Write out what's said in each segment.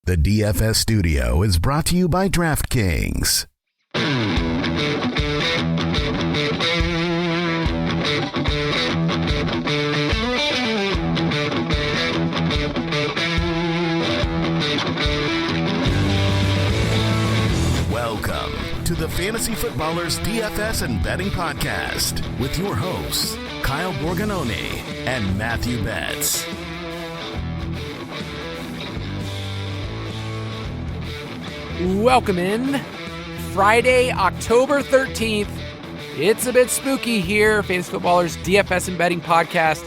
The DFS studio is brought to you by DraftKings. Welcome to the Fantasy Footballers DFS and Betting Podcast with your hosts, Kyle Borganoni and Matthew Betz. Welcome in. Friday, October 13th. It's a bit spooky here. Fantasy Footballers DFS and Betting Podcast.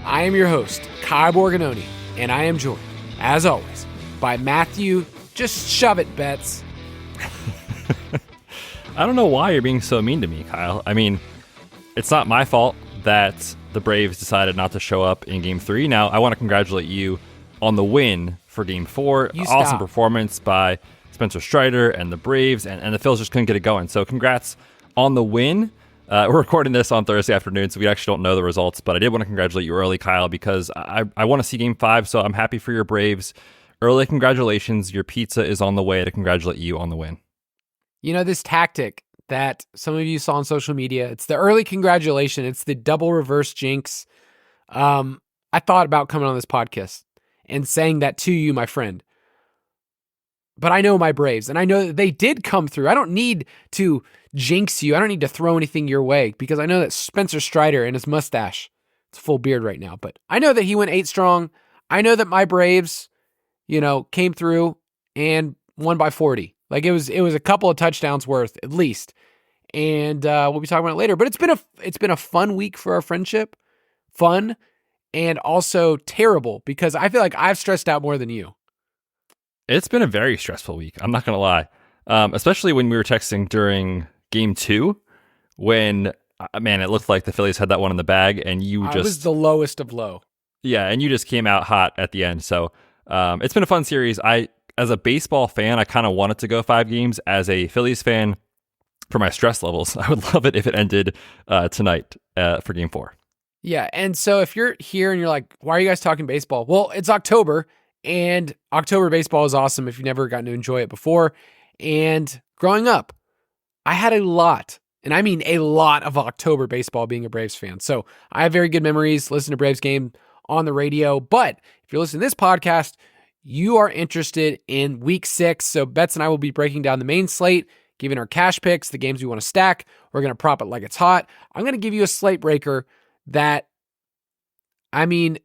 I am your host, Kyle Borganoni, and I am joined, as always, by Matthew. Just shove it, Betz. I don't know why you're being so mean to me, Kyle. I mean, it's not my fault that the Braves decided not to show up in Game 3. Now, I want to congratulate you on the win for Game 4. Awesome performance by Spencer Strider and the Braves, and the Phils just couldn't get it going. So congrats on the win. We're recording this on Thursday afternoon, so we actually don't know the results, but I did want to congratulate you early, Kyle, because I want to see Game 5, so I'm happy for your Braves. Early congratulations. Your pizza is on the way to congratulate you on the win. You know, this tactic that some of you saw on social media, it's the early congratulation. It's the double reverse jinx. I thought about coming on this podcast and saying that to you, my friend. But I know my Braves, and I know that they did come through. I don't need to jinx you. I don't need to throw anything your way, because I know that Spencer Strider and his mustache, it's full beard right now, but I know that he went 8 strong. I know that my Braves, came through and won by 40. Like it was a couple of touchdowns worth at least. And we'll be talking about it later. But it's been a fun week for our friendship. Fun and also terrible, because I feel like I've stressed out more than you. It's been a very stressful week. I'm not going to lie. Especially when we were texting during Game 2, when, it looked like the Phillies had that one in the bag, and I was the lowest of low. Yeah, and you just came out hot at the end. So it's been a fun series. As a baseball fan, I kind of wanted to go 5 games. As a Phillies fan, for my stress levels, I would love it if it ended tonight for Game 4. Yeah, and so if you're here and you're like, why are you guys talking baseball? Well, it's October, and October baseball is awesome if you've never gotten to enjoy it before. And growing up, I had a lot, and I mean a lot, of October baseball being a Braves fan. So I have very good memories, listen to Braves game on the radio. But if you're listening to this podcast, you are interested in Week 6. So Betz and I will be breaking down the main slate, giving our cash picks, the games we want to stack. We're going to prop it like it's hot. I'm going to give you a slate breaker that, I'm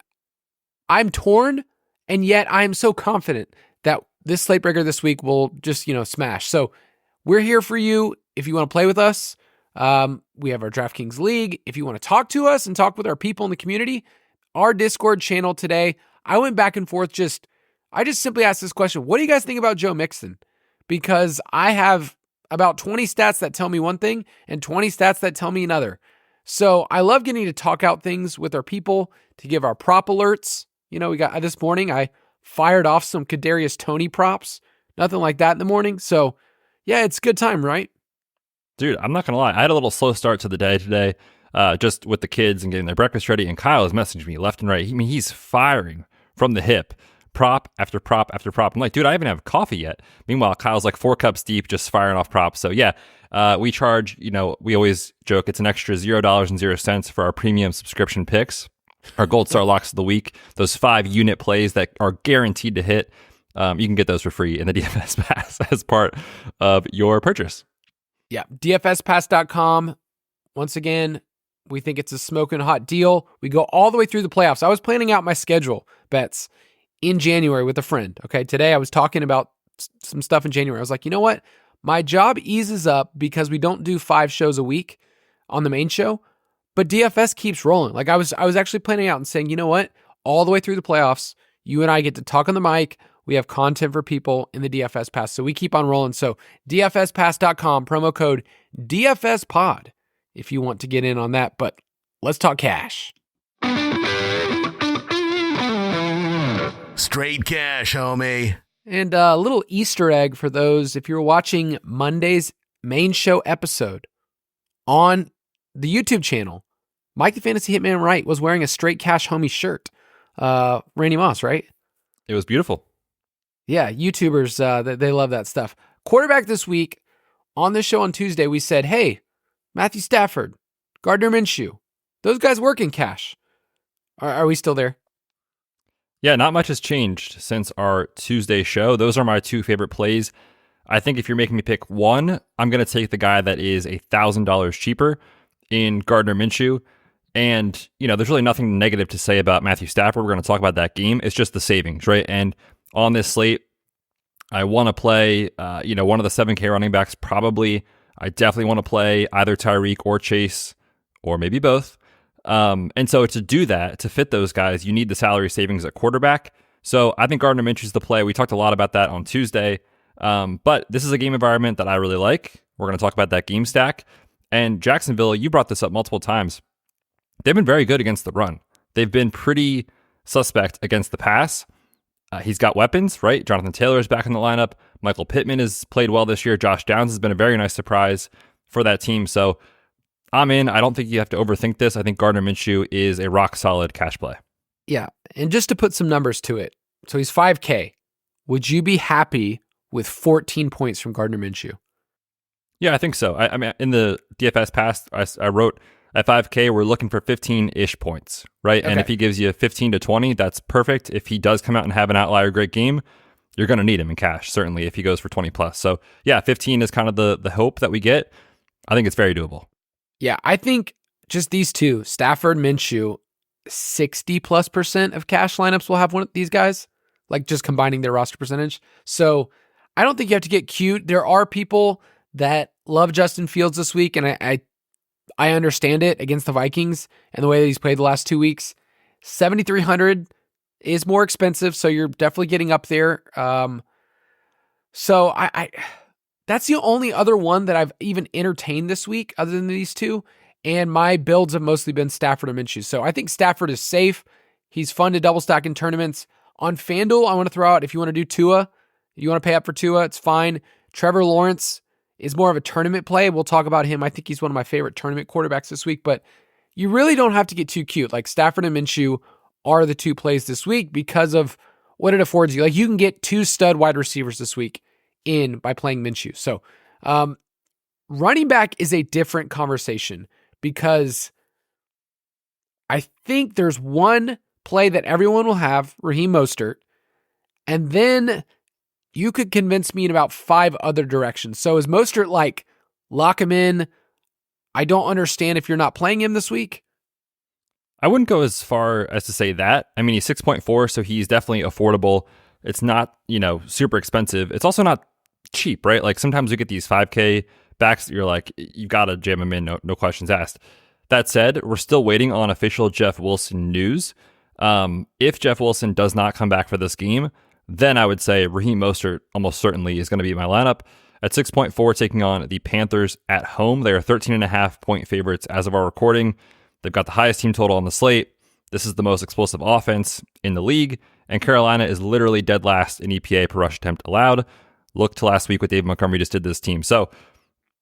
torn, and yet I'm so confident that this slate breaker this week will just, smash. So we're here for you if you want to play with us. We have our DraftKings League. If you want to talk to us and talk with our people in the community, our Discord channel today, I went back and forth. I just simply asked this question. What do you guys think about Joe Mixon? Because I have about 20 stats that tell me one thing and 20 stats that tell me another. So I love getting to talk out things with our people, to give our prop alerts. We got this morning, I fired off some Kadarius Toney props. Nothing like that in the morning. So yeah, it's a good time, right? Dude, I'm not going to lie. I had a little slow start to the day today, just with the kids and getting their breakfast ready. And Kyle has messaged me left and right. He's firing from the hip. Prop after prop after prop. I'm like, dude, I haven't had coffee yet. Meanwhile, Kyle's like 4 cups deep, just firing off props. So yeah, we charge, we always joke, it's an extra $0.00 for our premium subscription picks. Our Gold Star Locks of the Week, those 5-unit plays that are guaranteed to hit. You can get those for free in the DFS Pass as part of your purchase. Yeah, DFSpass.com. Once again, we think it's a smoking hot deal. We go all the way through the playoffs. I was planning out my schedule, Betz, in January with a friend. Okay, today I was talking about some stuff in January. I was like, you know what? My job eases up because we don't do 5 shows a week on the main show, but DFS keeps rolling. Like I was actually planning out and saying, you know what? All the way through the playoffs, you and I get to talk on the mic. We have content for people in the DFS Pass. So we keep on rolling. So DFSpass.com, promo code DFSPod if you want to get in on that. But let's talk cash. Straight cash, homie. And a little Easter egg for those, if you're watching Monday's main show episode on the YouTube channel, Mike the Fantasy Hitman Wright was wearing a Straight Cash Homie shirt. Randy Moss, right? It was beautiful. Yeah, YouTubers, they love that stuff. Quarterback this week, on this show on Tuesday, we said, hey, Matthew Stafford, Gardner Minshew, those guys work in cash. Are we still there? Yeah, not much has changed since our Tuesday show. Those are my two favorite plays. I think if you're making me pick one, I'm going to take the guy that is $1,000 cheaper in Gardner Minshew. And, there's really nothing negative to say about Matthew Stafford. We're going to talk about that game. It's just the savings, right? And on this slate, I want to play, one of the 7K running backs probably. I definitely want to play either Tyreek or Chase, or maybe both. And so to do that, to fit those guys, you need the salary savings at quarterback. So I think Gardner Minshew is the play. We talked a lot about that on Tuesday. But this is a game environment that I really like. We're going to talk about that game stack. And Jacksonville, you brought this up multiple times. They've been very good against the run. They've been pretty suspect against the pass. He's got weapons, right? Jonathan Taylor is back in the lineup. Michael Pittman has played well this year. Josh Downs has been a very nice surprise for that team. So I'm in. I don't think you have to overthink this. I think Gardner Minshew is a rock solid cash play. Yeah. And just to put some numbers to it. So he's 5K. Would you be happy with 14 points from Gardner Minshew? Yeah, I think so. I mean, in the DFS past, I wrote at 5K, we're looking for 15-ish points, right? Okay. And if he gives you 15 to 20, that's perfect. If he does come out and have an outlier great game, you're going to need him in cash, certainly, if he goes for 20 plus. So yeah, 15 is kind of the hope that we get. I think it's very doable. Yeah, I think just these two, Stafford, Minshew, 60+% of cash lineups will have one of these guys, like just combining their roster percentage. So I don't think you have to get cute. There are people that love Justin Fields this week, and I understand it against the Vikings and the way that he's played the last 2 weeks. 7,300 is more expensive, so you're definitely getting up there. So I that's the only other one that I've even entertained this week other than these two, and my builds have mostly been Stafford and Minshew. So I think Stafford is safe. He's fun to double stack in tournaments. On FanDuel, I want to throw out, if you want to do Tua, you want to pay up for Tua, it's fine. Trevor Lawrence is more of a tournament play. We'll talk about him. I think he's one of my favorite tournament quarterbacks this week, but you really don't have to get too cute. Like Stafford and Minshew are the two plays this week because of what it affords you. Like you can get 2 stud wide receivers this week in by playing Minshew. So running back is a different conversation because I think there's one play that everyone will have, Raheem Mostert, and then you could convince me in about 5 other directions. So is Mostert like, lock him in? I don't understand if you're not playing him this week. I wouldn't go as far as to say that. I mean, he's 6.4, so he's definitely affordable. It's not, super expensive. It's also not cheap, right? Like sometimes you get these 5K backs that you're like, you got to jam them in, no questions asked. That said, we're still waiting on official Jeff Wilson news. If Jeff Wilson does not come back for this game, then I would say Raheem Mostert almost certainly is going to be in my lineup. At 6.4, taking on the Panthers at home. They are 13.5 point favorites as of our recording. They've got the highest team total on the slate. This is the most explosive offense in the league, and Carolina is literally dead last in EPA per rush attempt allowed. Look to last week what David Montgomery just did to this team. So,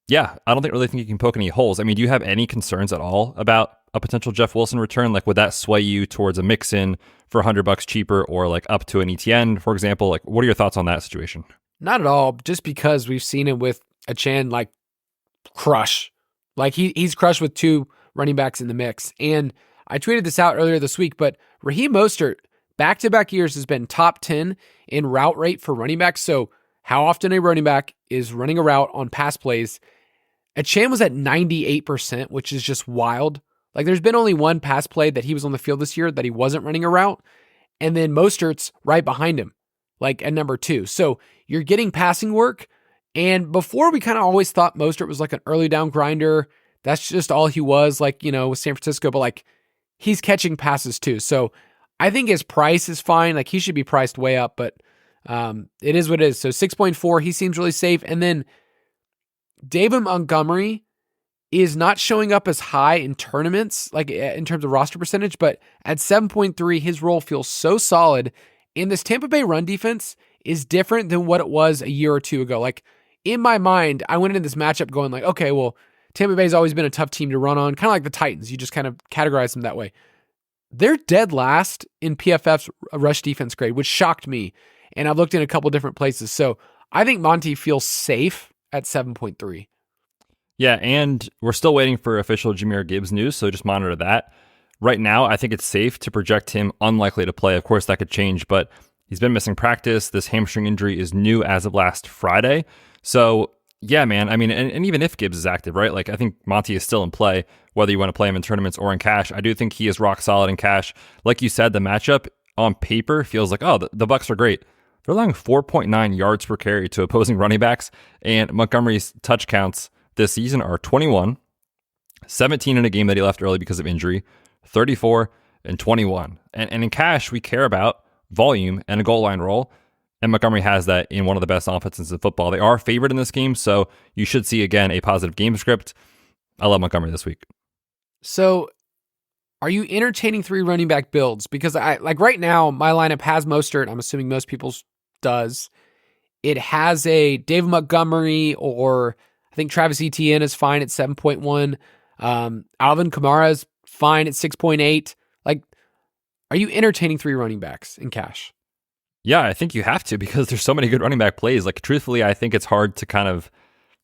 yeah, I don't really think you can poke any holes. I mean, do you have any concerns at all about a potential Jeff Wilson return? Like, would that sway you towards a mix-in for $100 cheaper or like up to an ETN, for example? Like, what are your thoughts on that situation? Not at all, just because we've seen him with a Chan like crush. Like he's crushed with 2 running backs in the mix. And I tweeted this out earlier this week, but Raheem Mostert back-to-back years has been top 10 in route rate for running backs. So how often a running back is running a route on pass plays. Chan was at 98%, which is just wild. Like there's been only one pass play that he was on the field this year that he wasn't running a route. And then Mostert's right behind him, like at number 2. So you're getting passing work. And before we kind of always thought Mostert was like an early down grinder. That's just all he was, like, with San Francisco, but like he's catching passes too. So I think his price is fine. Like he should be priced way up, but it is what it is. So 6.4, he seems really safe. And then David Montgomery is not showing up as high in tournaments, like in terms of roster percentage, but at 7.3, his role feels so solid. And this Tampa Bay run defense is different than what it was a year or 2 ago. Like in my mind, I went into this matchup going like, okay, well, Tampa Bay's always been a tough team to run on, kind of like the Titans. You just kind of categorize them that way. They're dead last in PFF's rush defense grade, which shocked me. and I've looked in a couple different places. So I think Monty feels safe at 7.3. Yeah, and we're still waiting for official Jahmyr Gibbs news, so just monitor that. Right now, I think it's safe to project him unlikely to play. Of course, that could change, but he's been missing practice. This hamstring injury is new as of last Friday. So, yeah, man, I mean, and even if Gibbs is active, right? Like, I think Monty is still in play, whether you want to play him in tournaments or in cash. I do think he is rock solid in cash. Like you said, the matchup on paper feels like, oh, the Bucs are great. They're allowing 4.9 yards per carry to opposing running backs, and Montgomery's touch counts this season are 21, 17 in a game that he left early because of injury, 34, and 21. And in cash, we care about volume and a goal line role, and Montgomery has that in one of the best offenses in football. They are favored in this game, so you should see, again, a positive game script. I love Montgomery this week. So are you entertaining 3 running back builds? Because right now, my lineup has Mostert. I'm assuming most people's does. It has a David Montgomery, or I think Travis Etienne is fine at 7.1. Alvin Kamara is fine at 6.8. Like, are you entertaining 3 running backs in cash? Yeah, I think you have to, because there's so many good running back plays. Like, truthfully, I think it's hard to kind of,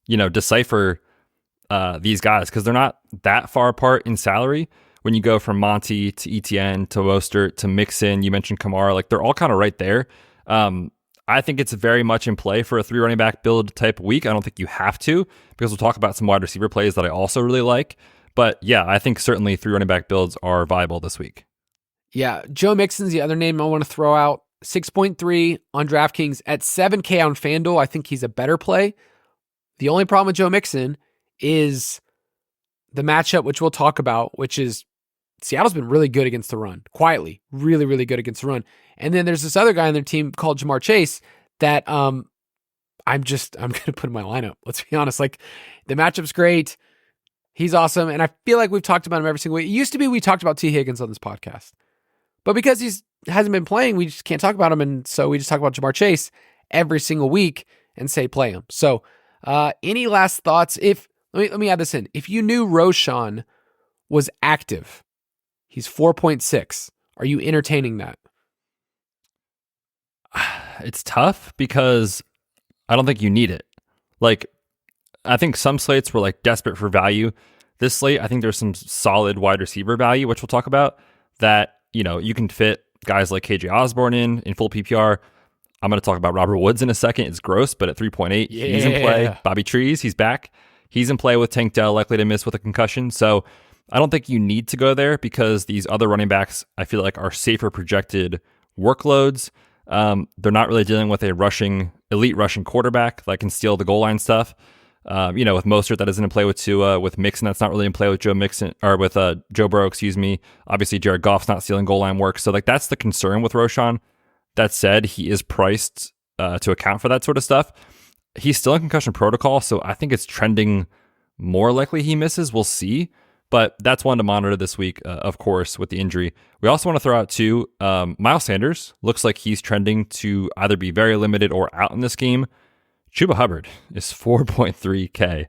decipher these guys, because they're not that far apart in salary. When you go from Monty to Etienne to Mostert to Mixon, you mentioned Kamara, like they're all kind of right there. I think it's very much in play for a 3 running back build type week. I don't think you have to, because we'll talk about some wide receiver plays that I also really like. But yeah, I think certainly 3 running back builds are viable this week. Yeah, Joe Mixon's the other name I want to throw out. 6.3 on DraftKings at 7K on FanDuel. I think he's a better play. The only problem with Joe Mixon is the matchup, which we'll talk about, which is Seattle's been really good against the run, quietly, really, really good against the run. And then there's this other guy on their team called Jamar Chase that I'm going to put in my lineup. Let's be honest. Like, the matchup's great. He's awesome. And I feel like we've talked about him every single week. It used to be we talked about T. Higgins on this podcast, but because he hasn't been playing, we just can't talk about him. And so we just talk about Jamar Chase every single week and say, play him. So any last thoughts? Let me add this in. If you knew Roshan was active, he's 4.6. Are you entertaining that? It's tough because I don't think you need it. Like, I think some slates were like desperate for value. This slate, I think there's some solid wide receiver value, which we'll talk about, that, you can fit guys like KJ Osborne in full PPR. I'm going to talk about Robert Woods in a second. It's gross, but at 3.8, he's in play. Bobby Trees, he's back. He's in play with Tank Dell, likely to miss with a concussion. So I don't think you need to go there, because these other running backs, I feel like, are safer projected workloads. They're not really dealing with a elite rushing quarterback that can steal the goal line stuff. With Mostert, that isn't in play with Tua. With Mixon, that's not really in play with Joe Burrow, excuse me. Obviously, Jared Goff's not stealing goal line work. So, like, that's the concern with Roshan. That said, he is priced to account for that sort of stuff. He's still in concussion protocol, so I think it's trending more likely he misses. We'll see. But that's one to monitor this week, of course, with the injury. We also want to throw out, too, Miles Sanders. Looks like he's trending to either be very limited or out in this game. Chuba Hubbard is 4.3K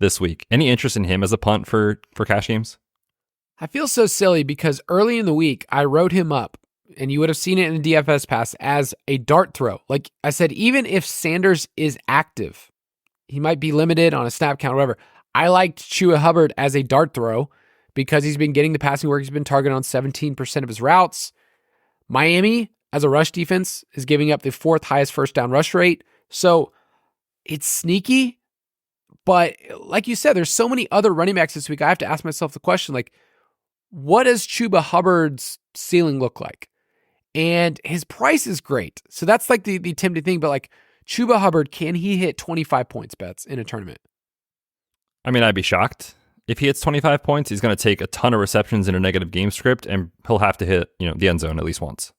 this week. Any interest in him as a punt for cash games? I feel so silly because early in the week, I wrote him up, and you would have seen it in the DFS pass, as a dart throw. Like I said, even if Sanders is active, he might be limited on a snap count or whatever. I liked Chuba Hubbard as a dart throw because he's been getting the passing work. He's been targeted on 17% of his routes. Miami, as a rush defense, is giving up the 4th highest first down rush rate. So it's sneaky, but like you said, there's so many other running backs this week. I have to ask myself the question, like, what does Chuba Hubbard's ceiling look like? And his price is great. So that's like the tempting thing, but like, Chuba Hubbard, can he hit 25 points bets in a tournament? I mean, I'd be shocked if he hits 25 points. He's going to take a ton of receptions in a negative game script, and he'll have to hit, the end zone at least once.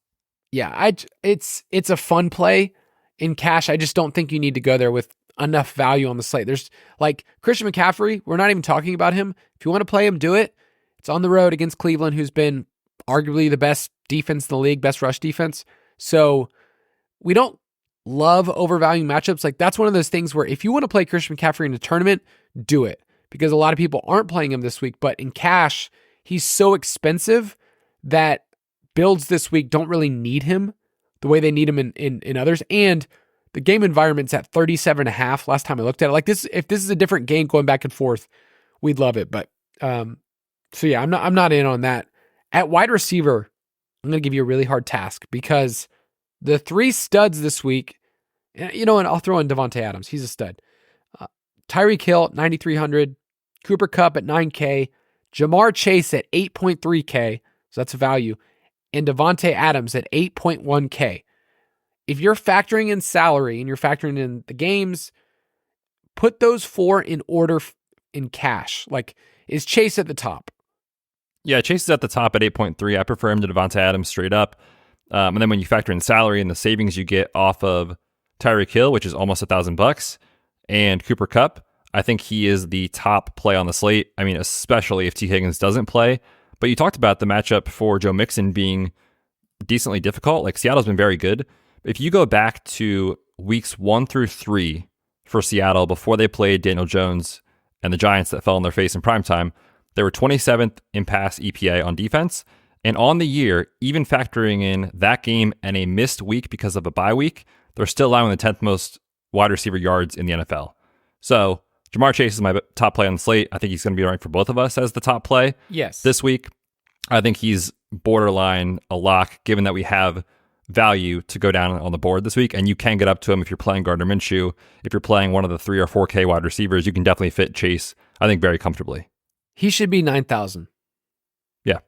Yeah, it's a fun play in cash. I just don't think you need to go there with enough value on the slate. There's like Christian McCaffrey. We're not even talking about him. If you want to play him, do it. It's on the road against Cleveland, who's been arguably the best defense in the league, best rush defense. So we don't love overvaluing matchups. Like, that's one of those things where if you want to play Christian McCaffrey in a tournament, do it, because a lot of people aren't playing him this week. But in cash, he's so expensive that builds this week don't really need him. the way they need him in others. And the game environment's at 37.5 last time I looked at it. Like this, if this is a different game going back and forth, we'd love it. But so yeah, I'm not in on that. At wide receiver, I'm going to give you a really hard task because the 3 studs this week, and I'll throw in Devontae Adams. He's a stud. Tyreek Hill at 9,300, Cooper Kupp at 9K, Jamar Chase at 8.3K, so that's a value, and Devontae Adams at 8.1K. If you're factoring in salary and you're factoring in the games, put those 4 in order in cash. Like, is Chase at the top? Yeah, Chase is at the top at 8.3. I prefer him to Devontae Adams straight up. And then when you factor in salary and the savings you get off of Tyreek Hill, which is almost $1,000, and Cooper Kupp, I think he is the top play on the slate. I mean, especially if T. Higgins doesn't play. But you talked about the matchup for Joe Mixon being decently difficult. Like, Seattle's been very good. If you go back to weeks 1 through 3 for Seattle before they played Daniel Jones and the Giants that fell on their face in primetime, they were 27th in pass EPA on defense. And on the year, even factoring in that game and a missed week because of a bye week, they're still allowing the 10th most wide receiver yards in the NFL. So Jamar Chase is my top play on the slate. I think he's going to be right for both of us as the top play. Yes. This week, I think he's borderline a lock, given that we have value to go down on the board this week. And you can get up to him if you're playing Gardner Minshew. If you're playing one of the 3 or 4K wide receivers, you can definitely fit Chase, I think, very comfortably. He should be 9,000. Yeah.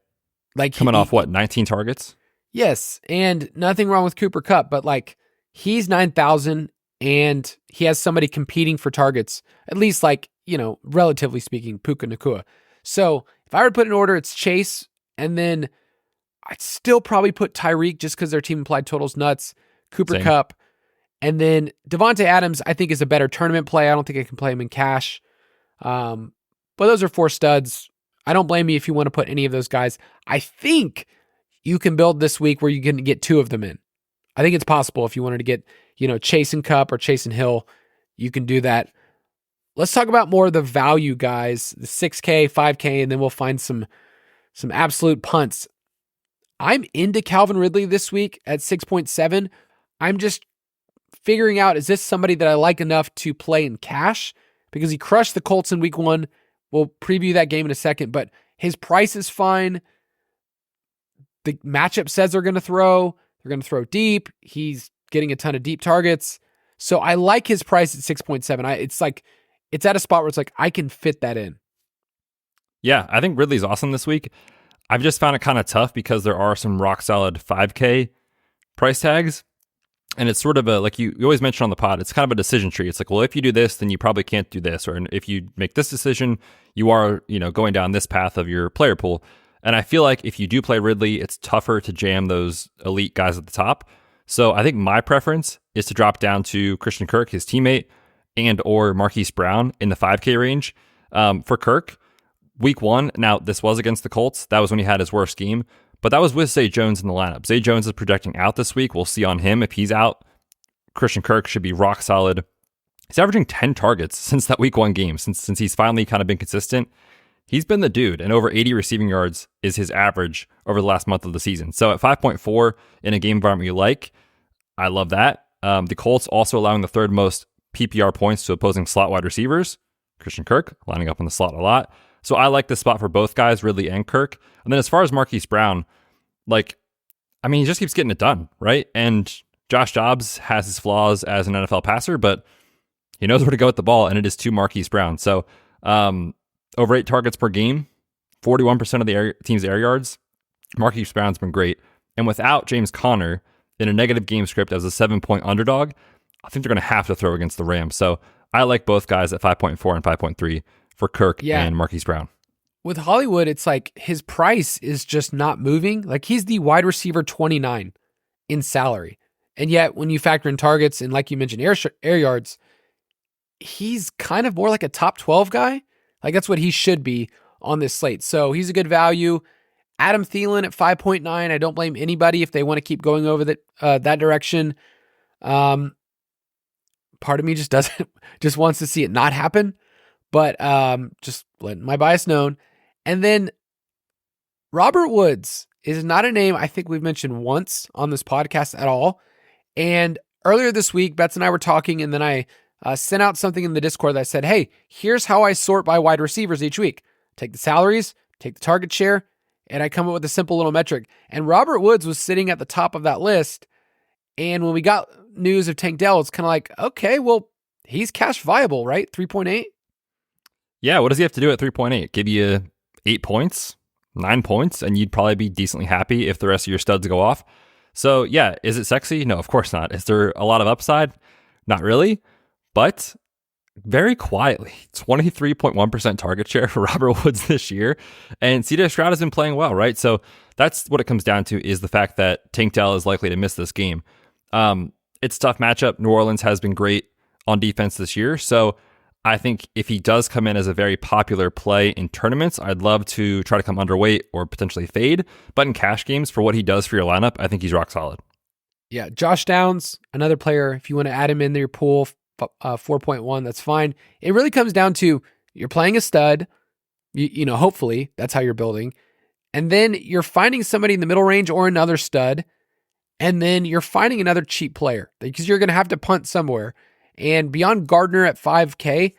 Like coming off, 19 targets? Yes. And nothing wrong with Cooper Kupp, but like, he's 9,000 and he has somebody competing for targets, at least like, relatively speaking, Puka Nacua. So if I were to put an order, it's Chase, and then I'd still probably put Tyreek just because their team implied total's nuts, Cooper Kupp, and then Devontae Adams, I think, is a better tournament play. I don't think I can play him in cash. But those are 4 studs. I don't blame you if you want to put any of those guys. I think you can build this week where you can get 2 of them in. I think it's possible if you wanted to get, Chase and Kupp or Chase and Hill, you can do that. Let's talk about more of the value guys, the 6K, 5K, and then we'll find some absolute punts. I'm into Calvin Ridley this week at 6.7. I'm just figuring out, is this somebody that I like enough to play in cash? Because he crushed the Colts in week 1. We'll preview that game in a second, but his price is fine. The matchup says they're going to throw. They're going to throw deep. He's getting a ton of deep targets. So I like his price at 6.7. It's at a spot where it's like, I can fit that in. Yeah, I think Ridley's awesome this week. I've just found it kind of tough because there are some rock solid 5K price tags. And it's sort of like you always mention on the pod, it's kind of a decision tree. It's like, well, if you do this, then you probably can't do this. Or if you make this decision, you are, going down this path of your player pool. And I feel like if you do play Ridley, it's tougher to jam those elite guys at the top. So I think my preference is to drop down to Christian Kirk, his teammate, and or Marquise Brown in the 5K range. For Kirk, week 1, now this was against the Colts. That was when he had his worst game. But that was with Zay Jones in the lineup. Zay Jones is projecting out this week. We'll see on him if he's out. Christian Kirk should be rock solid. He's averaging 10 targets since that week 1 game, since he's finally kind of been consistent. He's been the dude, and over 80 receiving yards is his average over the last month of the season. So at 5.4 in a game environment you like, I love that. The Colts also allowing the 3rd most PPR points to opposing slot wide receivers. Christian Kirk lining up in the slot a lot. So I like this spot for both guys, Ridley and Kirk. And then as far as Marquise Brown, he just keeps getting it done, right? And Josh Dobbs has his flaws as an NFL passer, but he knows where to go with the ball, and it is to Marquise Brown. So over 8 targets per game, 41% of the team's air yards. Marquise Brown's been great. And without James Conner in a negative game script as a 7-point underdog, I think they're going to have to throw against the Rams. So I like both guys at 5.4 and 5.3 for Kirk and Marquise Brown. With Hollywood, it's like his price is just not moving. Like, he's the wide receiver 29 in salary. And yet when you factor in targets and, like you mentioned, air yards, he's kind of more like a top 12 guy. Like, that's what he should be on this slate. So he's a good value. Adam Thielen at 5.9. I don't blame anybody if they want to keep going over that direction. Part of me just wants to see it not happen, but just letting my bias known. And then Robert Woods is not a name I think we've mentioned once on this podcast at all. And earlier this week, Betz and I were talking, and then I sent out something in the Discord that said, hey, here's how I sort by wide receivers each week. Take the salaries, take the target share, and I come up with a simple little metric. And Robert Woods was sitting at the top of that list. And when we got news of Tank Dell, it's kind of like, okay, well, he's cash viable, right? 3.8? Yeah, what does he have to do at 3.8? Give you 8 points, 9 points, and you'd probably be decently happy if the rest of your studs go off. So yeah, is it sexy? No, of course not. Is there a lot of upside? Not really, but very quietly, 23.1% target share for Robert Woods this year. And CJ Stroud has been playing well, right? So that's what it comes down to, is the fact that Tank Dell is likely to miss this game. It's a tough matchup. New Orleans has been great on defense this year. So I think if he does come in as a very popular play in tournaments, I'd love to try to come underweight or potentially fade. But in cash games, for what he does for your lineup, I think he's rock solid. Yeah, Josh Downs, another player, if you want to add him in your pool, 4.1, that's fine. It really comes down to, you're playing a stud, you know, hopefully that's how you're building. And then you're finding somebody in the middle range or another stud. And then you're finding another cheap player, because you're going to have to punt somewhere. And beyond Gardner at 5K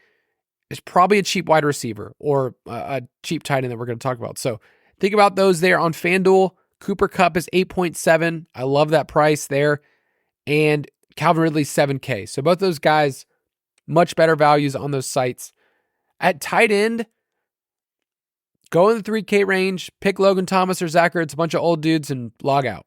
is probably a cheap wide receiver or a cheap tight end that we're going to talk about. So think about those there on FanDuel. Cooper Kupp is 8.7. I love that price there. And Calvin Ridley 7K. So both those guys, much better values on those sites. At tight end, go in the 3K range, pick Logan Thomas or Zach Ertz, a bunch of old dudes, and log out.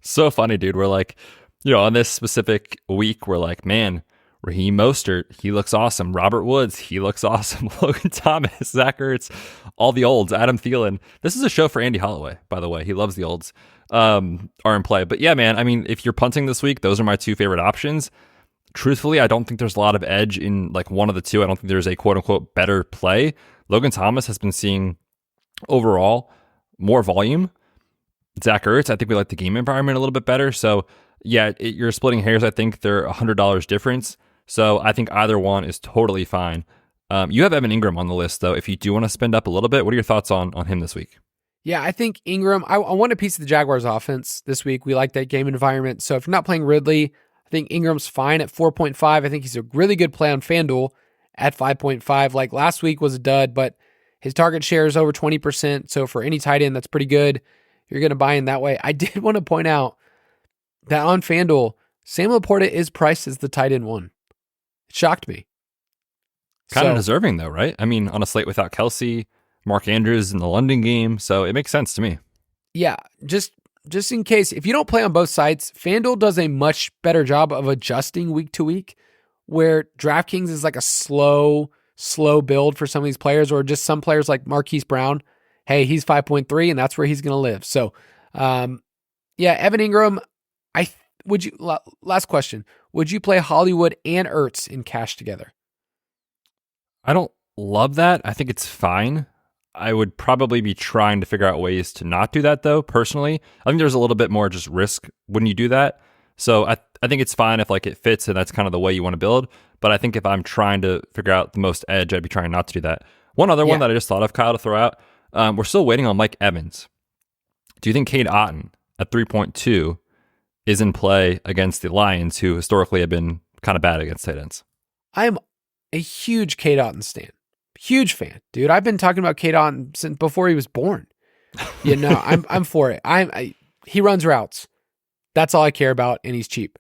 So funny, dude. We're like, you know, on this specific week, we're like, man, Raheem Mostert, he looks awesome. Robert Woods, he looks awesome. Logan Thomas, Zach Ertz, all the olds. Adam Thielen. This is a show for Andy Holloway, by the way. He loves the olds are in play. But yeah, man, I mean, if you're punting this week, those are my two favorite options. Truthfully, I don't think there's a lot of edge in like one of the two. I don't think there's a quote-unquote better play. Logan Thomas has been seeing overall more volume. Zach Ertz, I think we like the game environment a little bit better. So yeah, you're splitting hairs. I think they're $100 difference. So I think either one is totally fine. You have Evan Ingram on the list, though. If you do want to spend up a little bit, what are your thoughts on him this week? Yeah, I think Ingram, I want a piece of the Jaguars offense this week. We like that game environment. So if you're not playing Ridley, I think Ingram's fine at 4.5. I think he's a really good play on FanDuel at 5.5. Like last week was a dud, but his target share is over 20%. So for any tight end, that's pretty good. You're going to buy in that way. I did want to point out that on FanDuel, Sam Laporta is priced as the tight end one. It shocked me. Kind of deserving, though, right? I mean, on a slate without Kelsey, Mark Andrews in the London game, so it makes sense to me. Yeah, just in case, if you don't play on both sites, FanDuel does a much better job of adjusting week to week, where DraftKings is like a slow build for some of these players, or just some players like Marquise Brown. Hey, he's 5.3, and that's where he's going to live. So, yeah, Evan Ingram, last question. Would you play Hollywood and Ertz in cash together? I don't love that. I think it's fine. I would probably be trying to figure out ways to not do that, though, personally. I think there's a little bit more just risk when you do that. So I think it's fine if like it fits and that's kind of the way you want to build. But I think if I'm trying to figure out the most edge, I'd be trying not to do that. One other one that I just thought of, Kyle, to throw out. We're still waiting on Mike Evans. Do you think Cade Otton at 3.2 is in play against the Lions, who historically have been kind of bad against tight ends? I am a huge Cade Otton stan. Huge fan, dude. I've been talking about Cade Otton since before he was born. You know, I'm for it. He runs routes. That's all I care about, and he's cheap.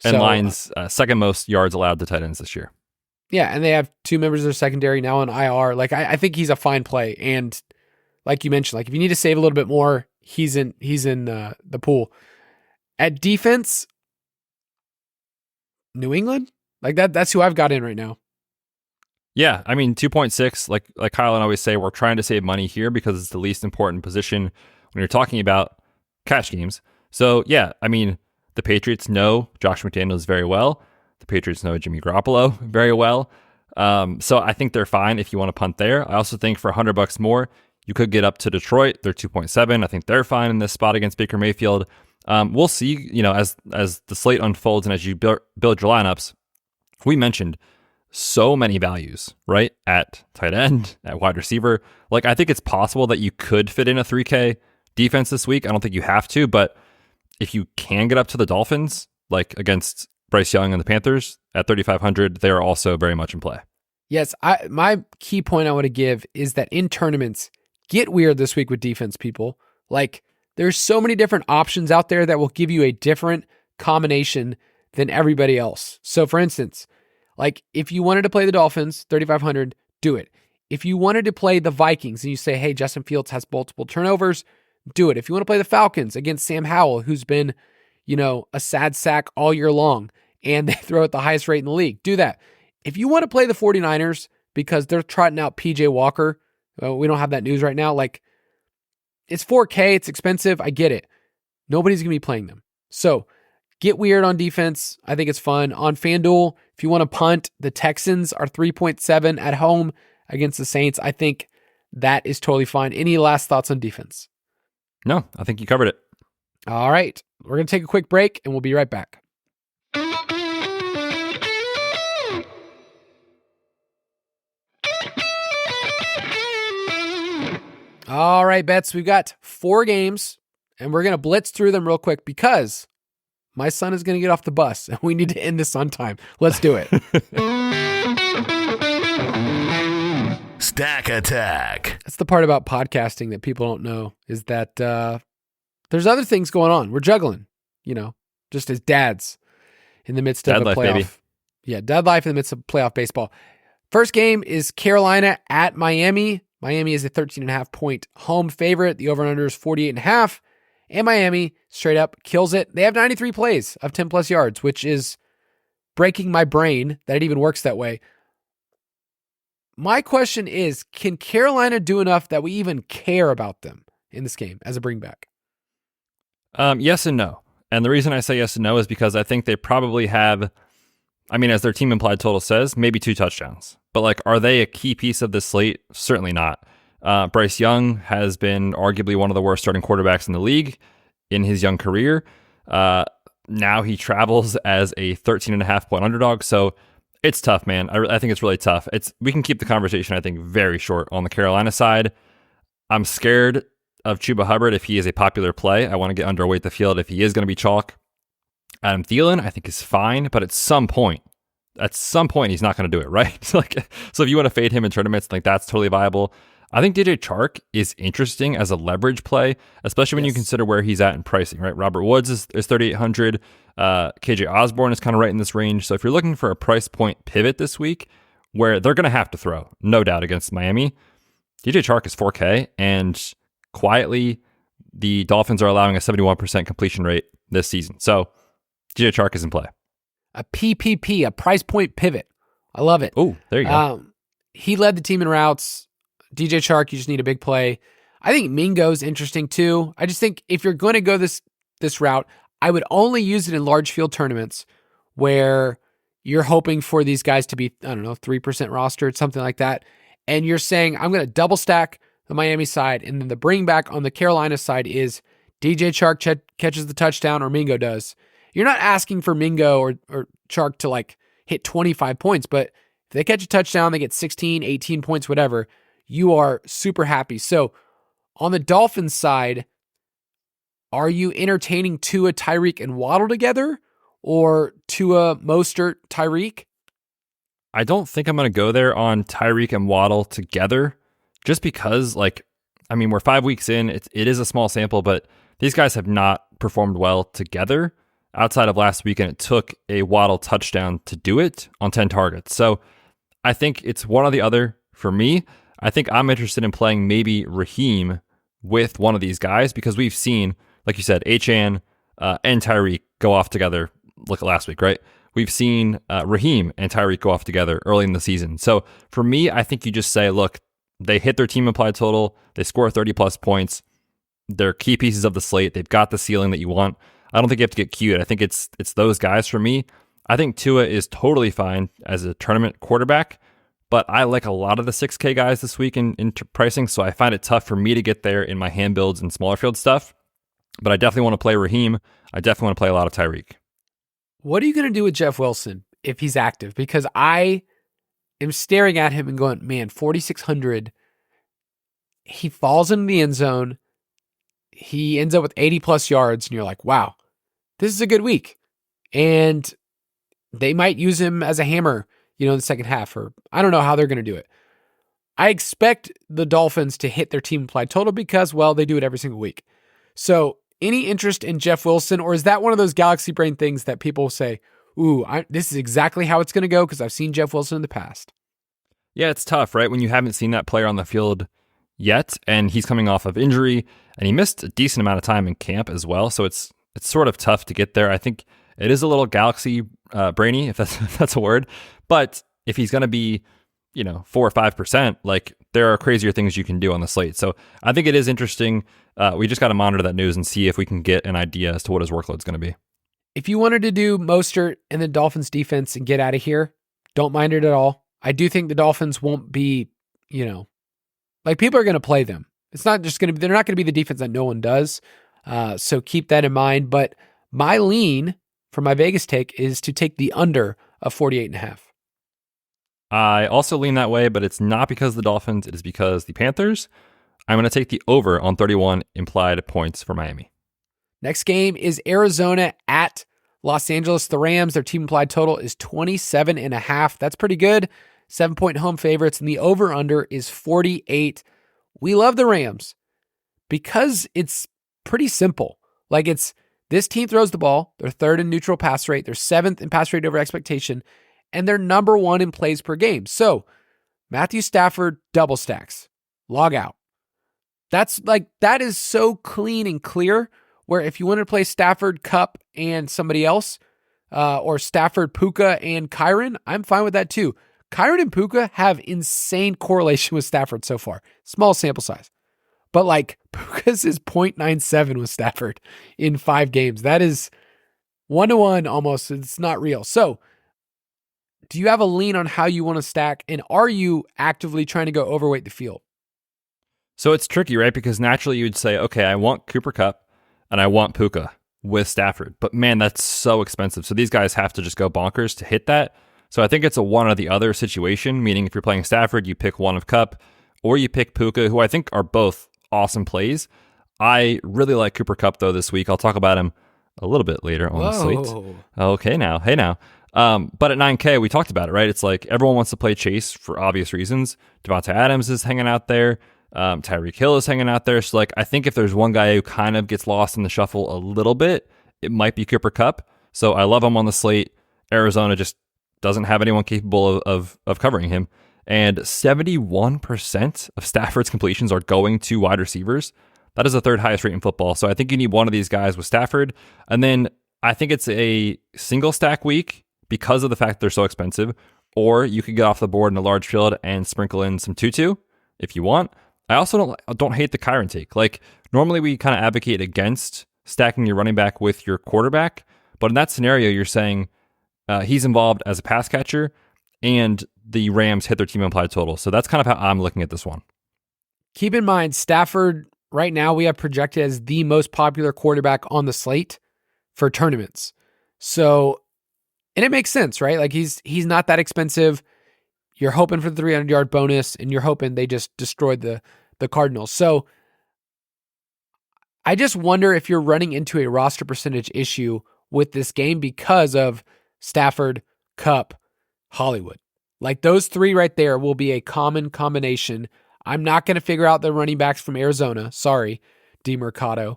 And Lions second most yards allowed to tight ends this year. Yeah, and they have two members of their secondary now on IR. Like I think he's a fine play, and like you mentioned, like if you need to save a little bit more, he's in the pool. At defense, New England, like that's who I've got in right now. Yeah, I mean 2.6, like Kyle and I always say, we're trying to save money here because it's the least important position when you're talking about cash games. So yeah, I mean the Patriots know Josh McDaniels very well. The Patriots know Jimmy Garoppolo very well. So I think they're fine if you want to punt there. I also think for $100 more, you could get up to Detroit. They're 2.7. I think they're fine in this spot against Baker Mayfield. We'll see, you know, as the slate unfolds and as you build your lineups. We mentioned so many values, right? At tight end, at wide receiver. Like, I think it's possible that you could fit in a 3K defense this week. I don't think you have to, but if you can get up to the Dolphins, like against Bryce Young and the Panthers at 3,500, they are also very much in play. Yes, my key point I want to give is that in tournaments, get weird this week with defense, people. Like, there's so many different options out there that will give you a different combination than everybody else. So for instance, like if you wanted to play the Dolphins, 3,500, do it. If you wanted to play the Vikings and you say, hey, Justin Fields has multiple turnovers, do it. If you want to play the Falcons against Sam Howell, who's been, a sad sack all year long, and they throw at the highest rate in the league, do that. If you want to play the 49ers because they're trotting out PJ Walker, we don't have that news right now. Like, it's 4K, it's expensive. I get it. Nobody's going to be playing them. So get weird on defense. I think it's fun. On FanDuel, if you want to punt, the Texans are 3.7 at home against the Saints. I think that is totally fine. Any last thoughts on defense? No, I think you covered it. All right. We're going to take a quick break and we'll be right back. All right, Betz, we've got 4 games, and we're going to blitz through them real quick because my son is going to get off the bus, and we need to end this on time. Let's do it. Stack Attack. That's the part about podcasting that people don't know, is that there's other things going on. We're juggling, just as dads in the midst of a playoff. Baby. Yeah, dad life in the midst of playoff baseball. First game is Carolina at Miami. Miami is a 13.5 point home favorite. The over-under is 48.5. And Miami straight up kills it. They have 93 plays of 10 plus yards, which is breaking my brain that it even works that way. My question is, can Carolina do enough that we even care about them in this game as a bringback? Yes and no. And the reason I say yes and no is because I think they probably have, as their team implied total says, maybe 2 touchdowns. But are they a key piece of this slate? Certainly not. Bryce Young has been arguably one of the worst starting quarterbacks in the league in his young career. Now he travels as a 13.5 point underdog. So it's tough, man. I think it's really tough. We can keep the conversation, I think, very short on the Carolina side. I'm scared of Chuba Hubbard if he is a popular play. I want to get underweight the field if he is going to be chalk. Adam Thielen, I think, is fine, but at some point, he's not going to do it, right? So if you want to fade him in tournaments, that's totally viable. I think DJ Chark is interesting as a leverage play, especially when you consider where he's at in pricing, right? Robert Woods is 3,800. KJ Osborne is kind of right in this range. So if you're looking for a price point pivot this week where they're going to have to throw, no doubt, against Miami, DJ Chark is 4K, and quietly, the Dolphins are allowing a 71% completion rate this season. So DJ Chark is in play. A PPP, a price point pivot. I love it. Oh, there you go. He led the team in routes. DJ Chark, you just need a big play. I think Mingo's interesting too. I just think if you're going to go this route, I would only use it in large field tournaments where you're hoping for these guys to be, 3% rostered, something like that. And you're saying, I'm going to double stack the Miami side. And then the bring back on the Carolina side is DJ Chark catches the touchdown or Mingo does. You're not asking for Mingo or Chark to hit 25 points, but if they catch a touchdown, they get 16, 18 points, whatever, you are super happy. So on the Dolphins side, are you entertaining Tua, Tyreek, and Waddle together, or Tua, Mostert, Tyreek? I don't think I'm going to go there on Tyreek and Waddle together, just because, we're 5 weeks in. It is a small sample, but these guys have not performed well together outside of last week, and it took a Waddle touchdown to do it on 10 targets. So I think it's one or the other for me. I think I'm interested in playing maybe Raheem with one of these guys because we've seen, like you said, Achane and Tyreek go off together. Look at last week, right? We've seen Raheem and Tyreek go off together early in the season. So for me, I think you just say, look, they hit their team implied total. They score 30 plus points. They're key pieces of the slate. They've got the ceiling that you want. I don't think you have to get cute. I think it's those guys for me. I think Tua is totally fine as a tournament quarterback, but I like a lot of the 6K guys this week in pricing, so I find it tough for me to get there in my hand builds and smaller field stuff. But I definitely want to play Raheem. I definitely want to play a lot of Tyreek. What are you going to do with Jeff Wilson if he's active? Because I am staring at him and going, man, 4,600. He falls into the end zone. He ends up with 80 plus yards, and you're like, wow, this is a good week. And they might use him as a hammer, in the second half, or I don't know how they're going to do it. I expect the Dolphins to hit their team implied total because, well, they do it every single week. So any interest in Jeff Wilson, or is that one of those galaxy brain things that people say, ooh, this is exactly how it's going to go because I've seen Jeff Wilson in the past? Yeah, it's tough, right? When you haven't seen that player on the field yet, and he's coming off of injury, and he missed a decent amount of time in camp as well, so it's sort of tough to get there. I think it is a little galaxy brainy, if that's a word, but if he's going to be 4 or 5%, like there are crazier things you can do on the slate. So I think it is interesting. We just got to monitor that news and see if we can get an idea as to what his workload is going to be. If you wanted to do Mostert and the Dolphins defense and get out of here, don't mind it at all. I do think the Dolphins won't be, people are going to play them. It's not just going to be, they're not going to be the defense that no one does. So keep that in mind. But my lean for my Vegas take is to take the under of 48.5. I also lean that way, but it's not because of the Dolphins. It is because the Panthers. I'm going to take the over on 31 implied points for Miami. Next game is Arizona at Los Angeles. The Rams, their team implied total is 27.5. That's pretty good. 7-point home favorites, and the over-under is 48. We love the Rams because it's pretty simple. This team throws the ball. They're third in neutral pass rate. They're seventh in pass rate over expectation, and they're number one in plays per game. So Matthew Stafford double stacks. Log out. That is so clean and clear, where if you want to play Stafford, Kupp, and somebody else, or Stafford, Puka, and Kyren, I'm fine with that too. Kyren and Puka have insane correlation with Stafford so far. Small sample size. But Puka's is 0.97 with Stafford in 5 games. That is 1-to-1 almost. It's not real. So do you have a lean on how you want to stack? And are you actively trying to go overweight the field? So it's tricky, right? Because naturally you'd say, okay, I want Cooper Kupp and I want Puka with Stafford. But man, that's so expensive. So these guys have to just go bonkers to hit that. So I think it's a one or the other situation, meaning if you're playing Stafford, you pick one of Kupp or you pick Puka, who I think are both awesome plays. I really like Cooper Kupp, though, this week. I'll talk about him a little bit later on the slate. Okay, now. Hey, now. But at 9K, we talked about it, right? It's like everyone wants to play Chase for obvious reasons. Devontae Adams is hanging out there. Tyreek Hill is hanging out there. So, I think if there's one guy who kind of gets lost in the shuffle a little bit, it might be Cooper Kupp. So I love him on the slate. Arizona just doesn't have anyone capable of covering him. And 71% of Stafford's completions are going to wide receivers. That is the third highest rate in football. So I think you need one of these guys with Stafford. And then I think it's a single stack week because of the fact they're so expensive. Or you could get off the board in a large field and sprinkle in some Tutu if you want. I also don't hate the Kyren take. Normally we kind of advocate against stacking your running back with your quarterback. But in that scenario, you're saying he's involved as a pass catcher and the Rams hit their team implied total. So that's kind of how I'm looking at this one. Keep in mind, Stafford, right now we have projected as the most popular quarterback on the slate for tournaments. So, and it makes sense, right? He's not that expensive. You're hoping for the 300-yard bonus, and you're hoping they just destroyed the Cardinals. So I just wonder if you're running into a roster percentage issue with this game because of Stafford, Kupp, Hollywood. Those three right there will be a common combination. I'm not going to figure out the running backs from Arizona. Sorry, DeMercado.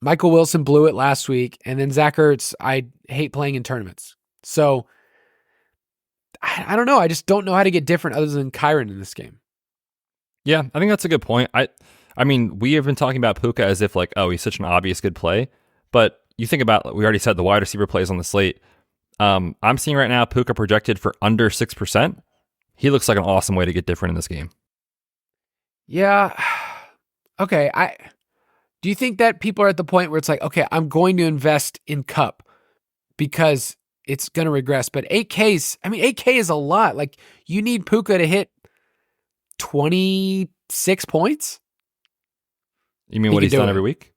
Michael Wilson blew it last week. And then Zach Ertz, I hate playing in tournaments. So I don't know. I just don't know how to get different other than Kyren in this game. Yeah, I think that's a good point. I mean, we have been talking about Puka as if he's such an obvious good play. But you think about, we already said the wide receiver plays on the slate. I'm seeing right now Puka projected for under 6%. He looks like an awesome way to get different in this game. Yeah. Okay. Do you think that people are at the point where it's okay, I'm going to invest in Kupp because it's going to regress, but 8K is a lot. You need Puka to hit 26 points. You mean what he's done every week?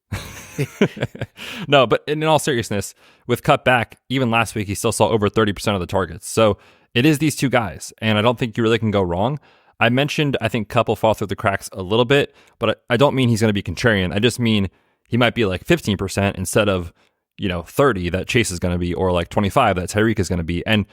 No, but in all seriousness, with Kupp back, even last week, he still saw over 30% of the targets. So it is these two guys, and I don't think you really can go wrong. I mentioned, I think Kupp will fall through the cracks a little bit, but I don't mean he's going to be contrarian. I just mean he might be like 15% instead of, 30 that Chase is going to be, or like 25 that Tyreek is going to be. And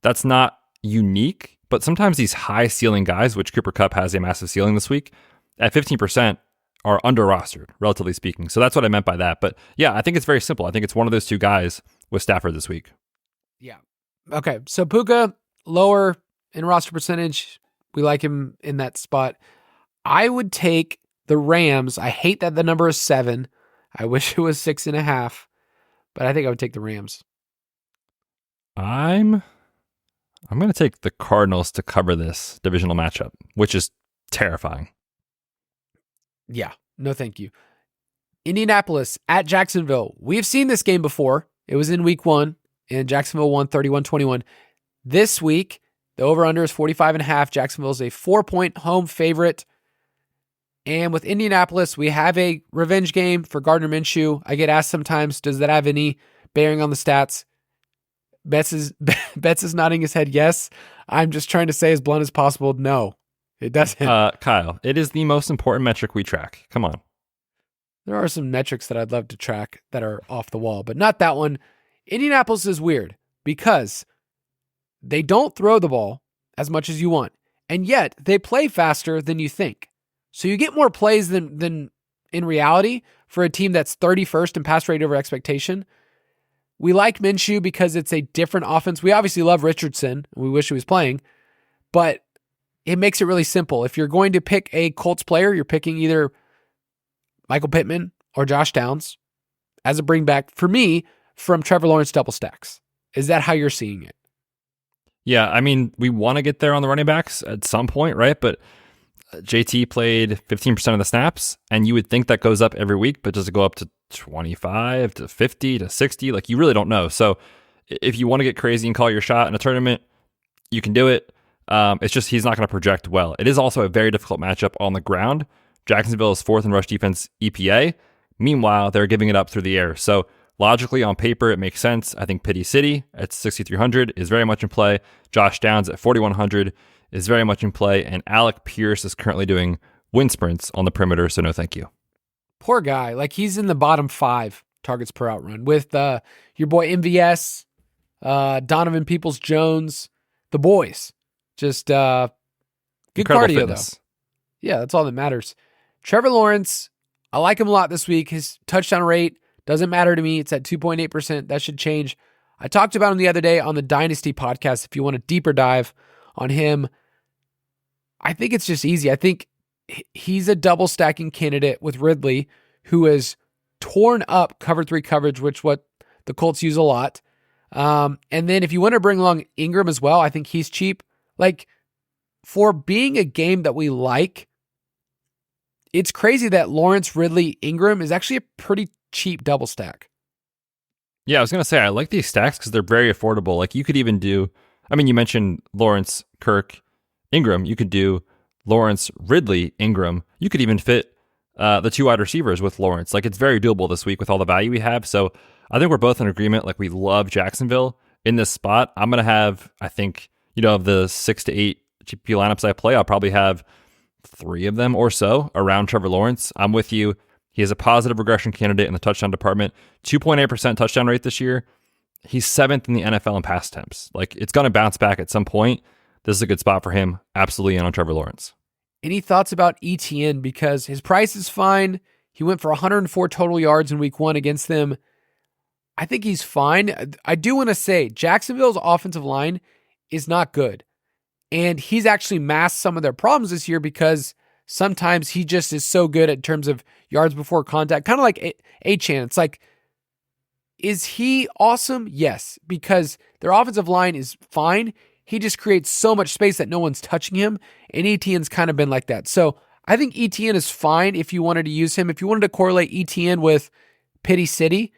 that's not unique, but sometimes these high ceiling guys, which Cooper Kupp has a massive ceiling this week, at 15% are under rostered, relatively speaking. So that's what I meant by that. But yeah, I think it's very simple. I think it's one of those two guys with Stafford this week. Yeah. Okay. So Puka, lower in roster percentage. We like him in that spot. I would take the Rams. I hate that the number is 7. I wish it was 6.5, but I think I would take the Rams. I'm going to take the Cardinals to cover this divisional matchup, which is terrifying. Yeah. No, thank you. Indianapolis at Jacksonville. We've seen this game before. It was in week 1 and Jacksonville won 31-21. This week, the over-under is 45.5. Jacksonville is a 4-point home favorite. And with Indianapolis, we have a revenge game for Gardner Minshew. I get asked sometimes, does that have any bearing on the stats? Betz is nodding his head yes. I'm just trying to say as blunt as possible, no, it doesn't. Kyle, it is the most important metric we track. Come on. There are some metrics that I'd love to track that are off the wall, but not that one. Indianapolis is weird because they don't throw the ball as much as you want, and yet they play faster than you think. So you get more plays than in reality for a team that's 31st in pass rate over expectation. We like Minshew because it's a different offense. We obviously love Richardson. We wish he was playing, but it makes it really simple. If you're going to pick a Colts player, you're picking either Michael Pittman or Josh Downs as a bring back for me from Trevor Lawrence double stacks. Is that how you're seeing it? Yeah, I mean, we want to get there on the running backs at some point, right? But JT played 15% of the snaps, and you would think that goes up every week, but does it go up to 25 to 50 to 60? Like, you really don't know. So if you want to get crazy and call your shot in a tournament, you can do it. It's just he's not going to project well. It is also a very difficult matchup on the ground. Jacksonville is 4th in rush defense EPA. Meanwhile, they're giving it up through the air. So logically, on paper, it makes sense. I think Pity City at 6,300 is very much in play. Josh Downs at 4,100 is very much in play. And Alec Pierce is currently doing wind sprints on the perimeter, so no thank you. Poor guy. Like, he's in the bottom 5 targets per out run with your boy MVS, Donovan Peoples-Jones, the boys. Just good Incredible cardio, fitness. though. Yeah, that's all that matters. Trevor Lawrence, I like him a lot this week. His touchdown rate doesn't matter to me. It's at 2.8%. That should change. I talked about him the other day on the Dynasty podcast. If you want a deeper dive on him, I think it's just easy. I think he's a double stacking candidate with Ridley, who has torn up cover 3 coverage, which what the Colts use a lot. And then if you want to bring along Ingram as well, I think he's cheap. Like, for being a game that we like, it's crazy that Lawrence, Ridley, Ingram is actually a pretty cheap double stack. Yeah, I was going to say, I like these stacks because they're very affordable. Like, you could even do, I mean, you mentioned Lawrence, Kirk, Ingram. You could do Lawrence, Ridley, Ingram. You could even fit the 2 wide receivers with Lawrence. Like, it's very doable this week with all the value we have. So I think we're both in agreement. Like, we love Jacksonville in this spot. I'm going to have, I think, of the 6 to 8 GPP lineups I play, I'll probably have 3 of them or so around Trevor Lawrence. I'm with you. He is a positive regression candidate in the touchdown department. 2.8% touchdown rate this year. He's 7th in the NFL in pass attempts. Like, it's going to bounce back at some point. This is a good spot for him. Absolutely in on Trevor Lawrence. Any thoughts about ETN? Because his price is fine. He went for 104 total yards in week 1 against them. I think he's fine. I do want to say Jacksonville's offensive line is not good. And he's actually masked some of their problems this year because sometimes he just is so good in terms of yards before contact. Kind of like A-Chan. It's like, is he awesome? Yes, because their offensive line is fine. He just creates so much space that no one's touching him. And ETN's kind of been like that. So I think ETN is fine if you wanted to use him. If you wanted to correlate ETN with Pity City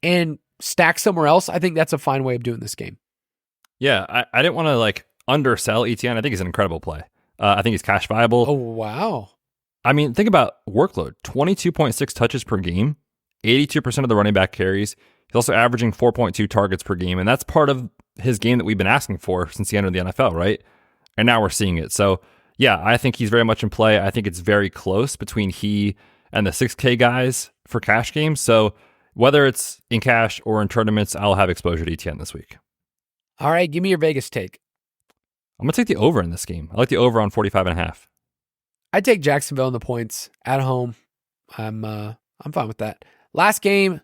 and stack somewhere else, I think that's a fine way of doing this game. Yeah, I didn't want to undersell ETN. I think he's an incredible play. I think he's cash viable. Oh, wow. I mean, think about workload. 22.6 touches per game, 82% of the running back carries. He's also averaging 4.2 targets per game, and that's part of his game that we've been asking for since he entered the NFL, right? And now we're seeing it. So yeah, I think he's very much in play. I think it's very close between he and the 6K guys for cash games. So whether it's in cash or in tournaments, I'll have exposure to ETN this week. All right, give me your Vegas take. I'm going to take the over in this game. I like the over on 45.5. I take Jacksonville in the points at home. I'm fine with that. Last game,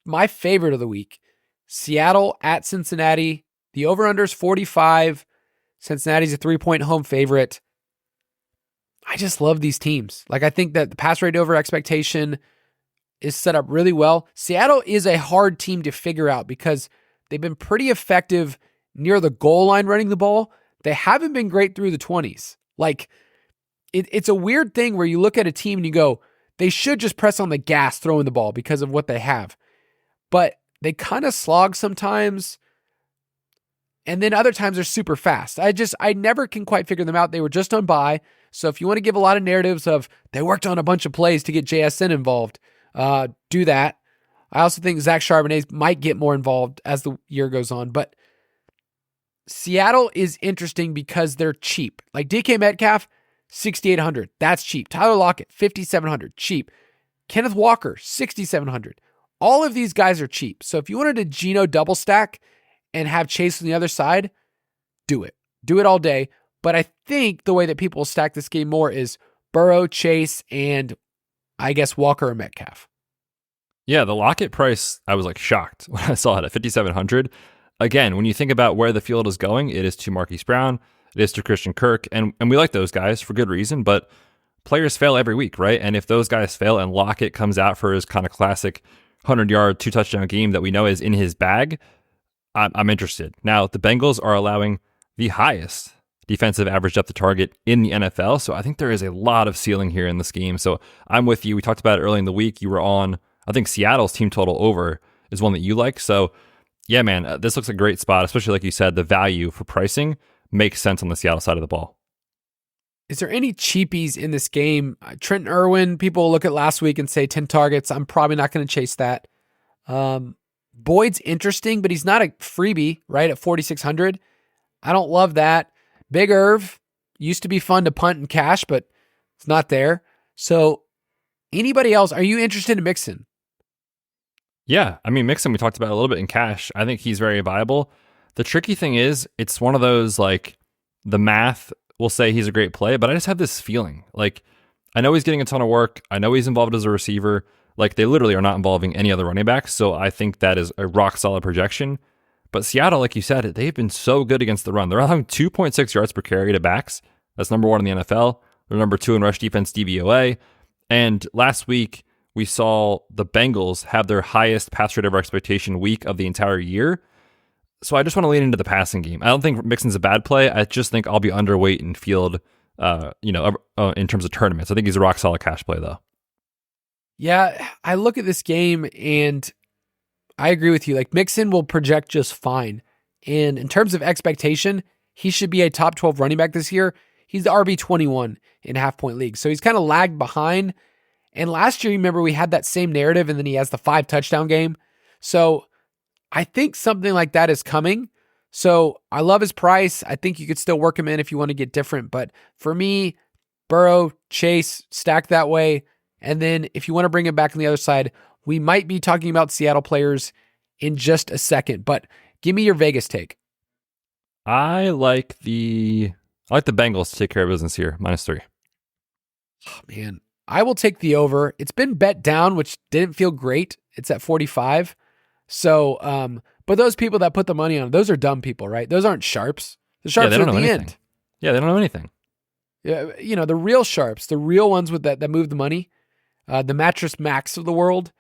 my favorite of the week. Seattle at Cincinnati. The over-under is 45. Cincinnati's a 3-point home favorite. I just love these teams. Like, I think that the pass rate over expectation is set up really well. Seattle is a hard team to figure out because they've been pretty effective near the goal line running the ball. They haven't been great through the 20s. Like, it's a weird thing where you look at a team and you go, they should just press on the gas throwing the ball because of what they have. But they kind of slog sometimes. And then other times they're super fast. I never can quite figure them out. They were just on bye. So if you want to give a lot of narratives of they worked on a bunch of plays to get JSN involved, do that. I also think Zach Charbonnet might get more involved as the year goes on. But Seattle is interesting because they're cheap. Like DK Metcalf, 6,800. That's cheap. Tyler Lockett, 5,700. Cheap. Kenneth Walker, 6,700. All of these guys are cheap. So if you wanted a Geno double stack and have Chase on the other side, do it. Do it all day. But I think the way that people will stack this game more is Burrow, Chase, and I guess Walker or Metcalf. Yeah, the Lockett price, I was like shocked when I saw it at 5,700. Again, when you think about where the field is going, it is to Marquise Brown, it is to Christian Kirk, and we like those guys for good reason, but players fail every week, right? And if those guys fail and Lockett comes out for his kind of classic 100-yard, 2-touchdown game that we know is in his bag, I'm interested. Now, the Bengals are allowing the highest defensive average depth of target in the NFL, so I think there is a lot of ceiling here in this game. So I'm with you. We talked about it early in the week. You were on, I think Seattle's team total over is one that you like. So yeah, man, this looks a great spot, especially like you said, the value for pricing makes sense on the Seattle side of the ball. Is there any cheapies in this game? Trenton Irwin, people look at last week and say 10 targets. I'm probably not going to chase that. Boyd's interesting, but he's not a freebie, right, at 4,600. I don't love that. Big Irv used to be fun to punt and cash, but it's not there. So anybody else, are you interested in Mixon? Yeah, I mean, Mixon, we talked about a little bit in cash. I think he's very viable. The tricky thing is, it's one of those, like, the math will say he's a great play, but I just have this feeling. Like, I know he's getting a ton of work. I know he's involved as a receiver. Like, they literally are not involving any other running backs, so I think that is a rock-solid projection. But Seattle, like you said, they've been so good against the run. They're allowing 2.6 yards per carry to backs. That's number one in the NFL. They're number two in rush defense DVOA. And last week, we saw the Bengals have their highest pass rate over expectation week of the entire year. So I just want to lean into the passing game. I don't think Mixon's a bad play. I just think I'll be underweight in field, in terms of tournaments. I think he's a rock-solid cash play, though. Yeah, I look at this game and I agree with you. Like, Mixon will project just fine. And in terms of expectation, he should be a top 12 running back this year. He's the RB21 in half-point league. So he's kind of lagged behind. And last year, remember, we had that same narrative, and then he has the 5-touchdown game. So I think something like that is coming. So I love his price. I think you could still work him in if you want to get different. But for me, Burrow, Chase, stack that way. And then if you want to bring him back on the other side, we might be talking about Seattle players in just a second. But give me your Vegas take. I like the Bengals to take care of business here, -3. Oh, man. I will take the over. It's been bet down, which didn't feel great. It's at 45. So, but those people that put the money on, those are dumb people, right? Those aren't sharps. The sharps they are don't at know the anything. end. Yeah, they don't know anything. Yeah, the real sharps, the real ones with that move the money, the Mattress Max of the world,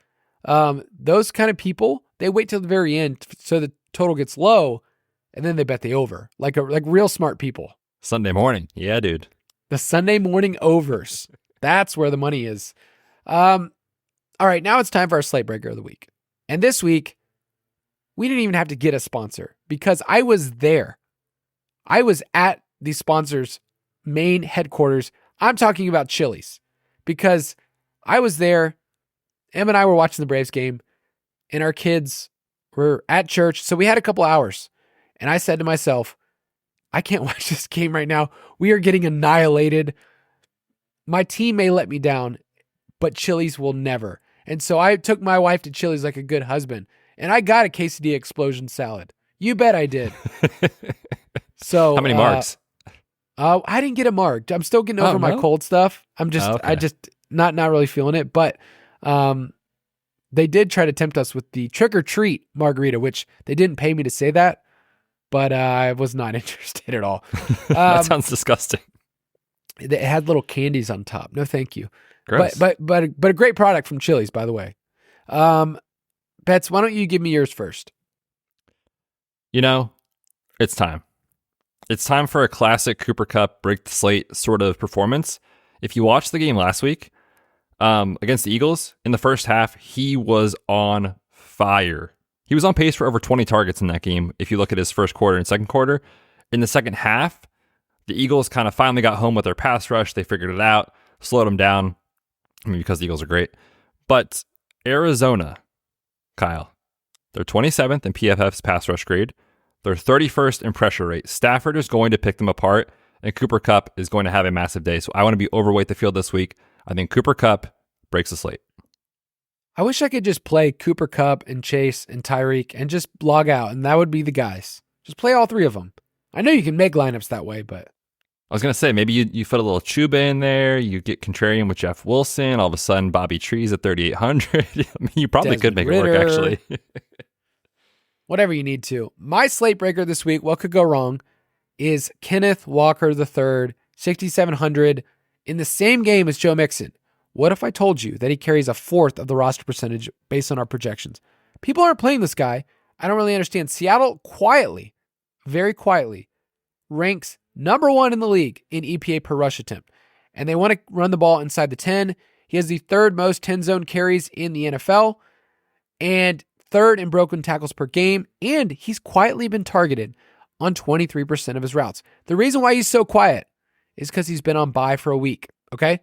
those kind of people, they wait till the very end so the total gets low, and then they bet the over, like real smart people. Sunday morning, yeah, dude. The Sunday morning overs. That's where the money is. All right, now it's time for our slate breaker of the week. And this week, we didn't even have to get a sponsor because I was there. I was at the sponsor's main headquarters. I'm talking about Chili's because I was there. Em and I were watching the Braves game and our kids were at church. So we had a couple hours And I said to myself, I can't watch this game right now. We are getting annihilated. My team may let me down, but Chili's will never. And so I took my wife to Chili's like a good husband, and I got a quesadilla explosion salad. You bet I did. So how many marks? I didn't get a mark. I'm still getting over my cold stuff. I just not really feeling it. But they did try to tempt us with the trick or treat margarita, which they didn't pay me to say that, but I was not interested at all. That sounds disgusting. It had little candies on top. No, thank you. Gross. But a great product from Chili's, by the way. Betz, why don't you give me yours first? It's time. It's time for a classic Cooper Kupp break the slate sort of performance. If you watched the game last week against the Eagles, in the first half, he was on fire. He was on pace for over 20 targets in that game if you look at his first quarter and second quarter. In the second half, the Eagles kind of finally got home with their pass rush. They figured it out, slowed them down. Because the Eagles are great. But Arizona, Kyle, they're 27th in PFF's pass rush grade. They're 31st in pressure rate. Stafford is going to pick them apart, and Cooper Kupp is going to have a massive day. So I want to be overweight the field this week. I think Cooper Kupp breaks the slate. I wish I could just play Cooper Kupp and Chase and Tyreek and just log out, and that would be the guys. Just play all three of them. I know you can make lineups that way, but... I was going to say, maybe you put a little Chuba in there, you get contrarian with Jeff Wilson, all of a sudden Bobby Tree's at 3,800. I mean, you probably Desmond could make Ridder, it work, actually. Whatever you need to. My slate breaker this week, what could go wrong, is Kenneth Walker III, 6,700, in the same game as Joe Mixon. What if I told you that he carries a fourth of the roster percentage based on our projections? People aren't playing this guy. I don't really understand. Seattle quietly, very quietly, ranks number 1 in the league in EPA per rush attempt. And they want to run the ball inside the 10. He has the third most 10-zone carries in the NFL and third in broken tackles per game. And he's quietly been targeted on 23% of his routes. The reason why he's so quiet is because he's been on bye for a week. Okay?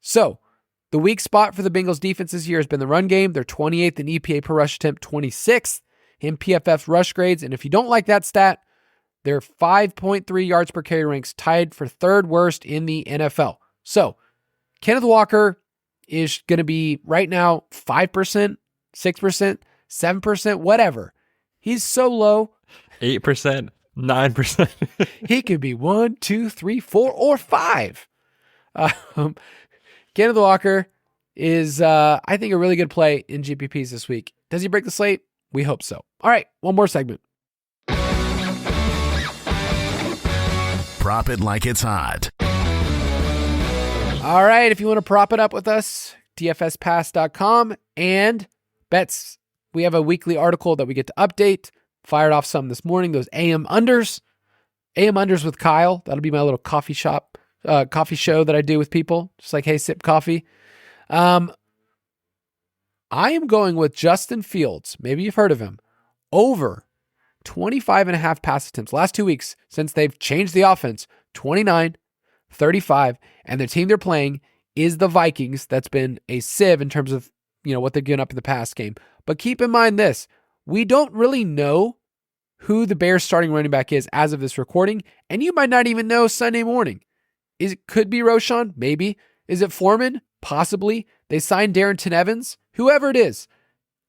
So the weak spot for the Bengals defense this year has been the run game. They're 28th in EPA per rush attempt, 26th in PFF's rush grades. And if you don't like that stat, their 5.3 yards per carry ranks tied for third worst in the NFL. So Kenneth Walker is going to be right now 5%, 6%, 7%, whatever. He's so low. 8%, 9%. He could be 1, 2, 3, 4, or 5. Kenneth Walker is, I think, a really good play in GPPs this week. Does he break the slate? We hope so. All right, one more segment. Prop it like it's hot. All right, if you want to prop it up with us, dfspass.com. And Betz, we have a weekly article that we get to update. Fired off some this morning, those AM unders. AM unders with Kyle. That'll be my little coffee show that I do with people. Just like, hey, sip coffee. I am going with Justin Fields. Maybe you've heard of him. Over 25.5 pass attempts. Last 2 weeks since they've changed the offense, 29, 35, and the team they're playing is the Vikings. That's been a sieve in terms of, what they're giving up in the pass game. But keep in mind this, we don't really know who the Bears starting running back is as of this recording, and you might not even know Sunday morning. Could be Roshan? Maybe. Is it Foreman? Possibly. They signed Darrington Evans? Whoever it is.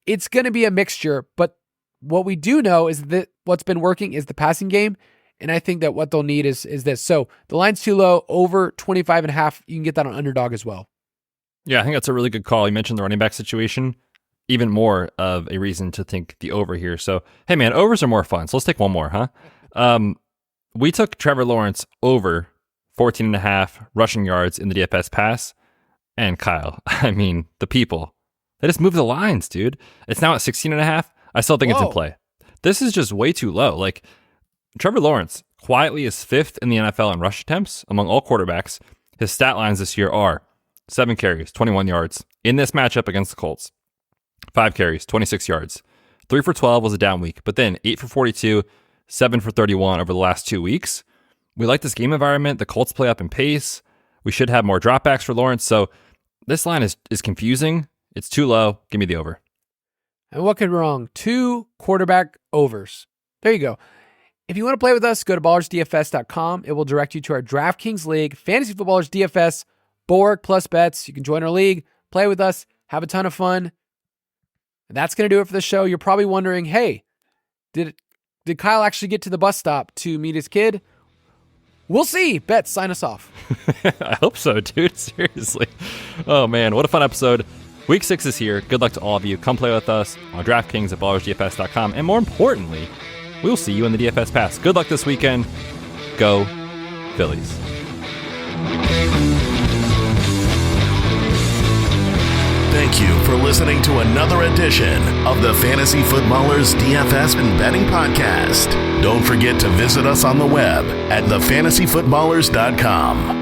It's going to be a mixture, but what we do know is that what's been working is the passing game, and I think that what they'll need is this. So the line's too low, over 25.5. You can get that on Underdog as well. Yeah, I think that's a really good call. You mentioned the running back situation. Even more of a reason to think the over here. So, hey man, overs are more fun. So let's take one more, huh? We took Trevor Lawrence over 14.5 rushing yards in the DFS pass. And Kyle, the people, they just moved the lines, dude. It's now at 16.5. I still think it's in play. This is just way too low. Like, Trevor Lawrence quietly is 5th in the NFL in rush attempts among all quarterbacks. His stat lines this year are 7 carries, 21 yards in this matchup against the Colts. 5 carries, 26 yards. 3 for 12 was a down week, but then 8 for 42, 7 for 31 over the last 2 weeks. We like this game environment. The Colts play up in pace. We should have more dropbacks for Lawrence. So this line is confusing. It's too low. Give me the over. And what could go wrong? 2 quarterback overs. There you go. If you want to play with us, go to ballersdfs.com. It will direct you to our DraftKings League, Fantasy Footballers DFS, Borg plus Betz. You can join our league, play with us, have a ton of fun. And that's going to do it for the show. You're probably wondering, hey, did Kyle actually get to the bus stop to meet his kid? We'll see. Betz, sign us off. I hope so, dude. Seriously. Oh, man. What a fun episode. Week 6 is here. Good luck to all of you. Come play with us on DraftKings at ballersdfs.com. And more importantly, we'll see you in the DFS Pass. Good luck this weekend. Go Phillies. Thank you for listening to another edition of the Fantasy Footballers DFS and Betting Podcast. Don't forget to visit us on the web at thefantasyfootballers.com.